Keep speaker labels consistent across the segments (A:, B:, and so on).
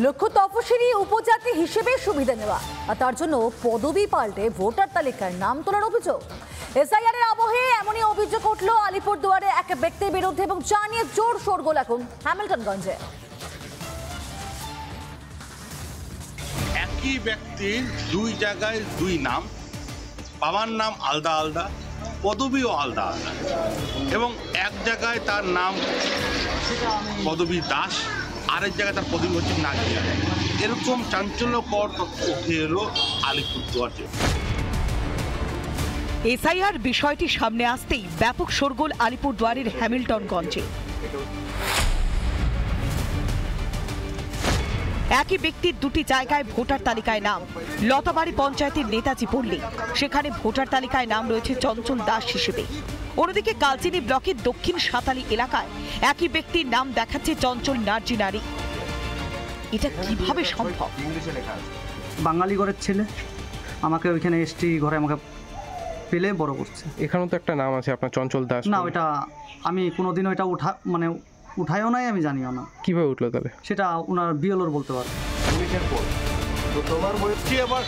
A: লক্ষ্য তপশিলি উপজাতি হিসেবে সুবিধা নেওয়া আর তার জন্য পদবি পাল্টে ভোটার তালিকায় নাম তোলার অভিযোগ। এসআইআর এর আবহে এমনই অভিযোগ উঠল আলিপুরদুয়ারে এক ব্যক্তির বিরুদ্ধে এবং জানিয়ে জোর শোরগোল এখন হ্যামিল্টনগঞ্জে।
B: একই ব্যক্তির দুই জায়গায় দুই নাম, বাবার নাম আলাদা আলাদা, পদবিও আলাদা আলাদা, এবং এক জায়গায় তার নাম পদবী দাস, আরেক জায়গায় তার পদবী হচ্ছে নাজিয়া। এরকম চাঞ্চল্যকর তথ্য উঠে এলো আলিপুরদুয়ার জেলায়।
C: এসআইআর বিষয়টি সামনে আসতেই ব্যাপক শোরগোল আলিপুরদুয়ারের হ্যামিল্টনগঞ্জে। একই ব্যক্তির দুটি জায়গায় ভোটার তালিকায় নাম। লতাবাড়ি পঞ্চায়েতের নেতাজি পল্লী, সেখানে ভোটার তালিকায় নাম রয়েছে চঞ্চল দাস হিসেবে। অন্যদিকে কালচিনি ব্লকের দক্ষিণ সাঁতালি এলাকায় একই ব্যক্তির নাম দেখাচ্ছে চঞ্চল নার্জি নারী। এটা কিভাবে সম্ভব?
D: বাঙালি ঘরের ছেলে, আমাকে ওইখানে এসটি ঘরে আমাকে পেলে বড় করছে।
E: এখানেও তো একটা নাম আছে আপনার, চঞ্চল দাস।
D: না, ওইটা আমি কোনোদিনও এটা উঠায়ও নাই, আমি জানিও না
E: কিভাবে উঠলো তাহলে।
D: সেটা ওনার বিএলওর বলতে পারে।
B: আবার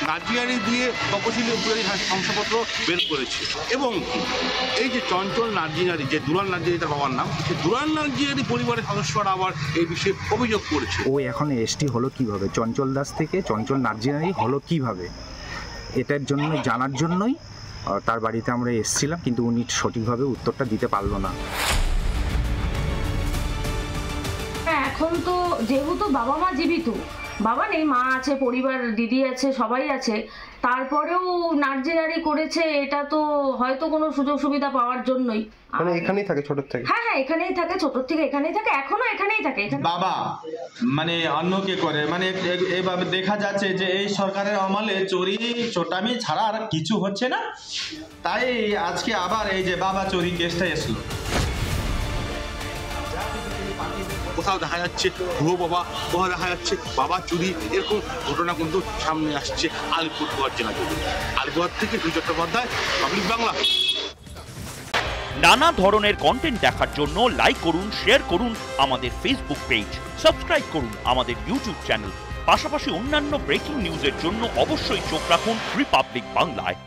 B: নাজিয়ারি দিয়ে তপশিলি উপজাতি শংসাপত্র বের করেছে। এবং এই যে চঞ্চল নার্জিনারি, যে দুলাল নার্জিনারি তার বাবার নাম, সেই দুলাল নার্জিনারি পরিবারের সদস্যরা আবার এই বিষয়ে অভিযোগ করেছে।
F: ও এখন এসটি হলো কিভাবে, চঞ্চল দাস থেকে চঞ্চল নার্জিনারি হলো কিভাবে, এটার জন্য জানার জন্যই তার বাড়িতে আমরা এসেছিলাম, কিন্তু উনি সঠিকভাবে উত্তরটা দিতে পারলো না।
G: এখন তো যেহেতু বাবা মা জীবিত, বাবা নেই, মা আছে, পরিবার, দিদি আছে, সবাই আছে, তারপরেও নার্জিনারি করেছে, এটা তো হয়তো কোনো সুযোগ সুবিধা পাওয়ার জন্যই।
E: মানে এখানেই থাকে ছোট থেকে?
G: হ্যাঁ, এখানেই থাকে, ছোট থেকে এখানেই থাকে, এখনো এখানেই থাকে।
H: বাবা মানে অন্যকে করে, মানে এইভাবে দেখা যাচ্ছে যে এই সরকারের আমলে চুরি চোটামি ছাড়া আর কিছু হচ্ছে না। তাই আজকে আবার এই যে বাবা চুরি কেসটা এসলো।
B: কোথাও দেখা যাচ্ছে ভুয়ো বাবা, কোথাও দেখা যাচ্ছে বাবা চুরি, এরকম ঘটনা কিন্তু সামনে আসছে আলিপুরদুয়ার জেলা থেকে। আলিপুরদুয়ার থেকে দুই চট্টোপাধ্যায়, পাবলিক বাংলা।
I: নানা ধরনের কন্টেন্ট দেখার জন্য লাইক করুন, শেয়ার করুন আমাদের ফেসবুক পেজ, সাবস্ক্রাইব করুন আমাদের ইউটিউব চ্যানেল। পাশাপাশি অন্যান্য ব্রেকিং নিউজের জন্য অবশ্যই চোখ রাখুন রিপাবলিক বাংলায়।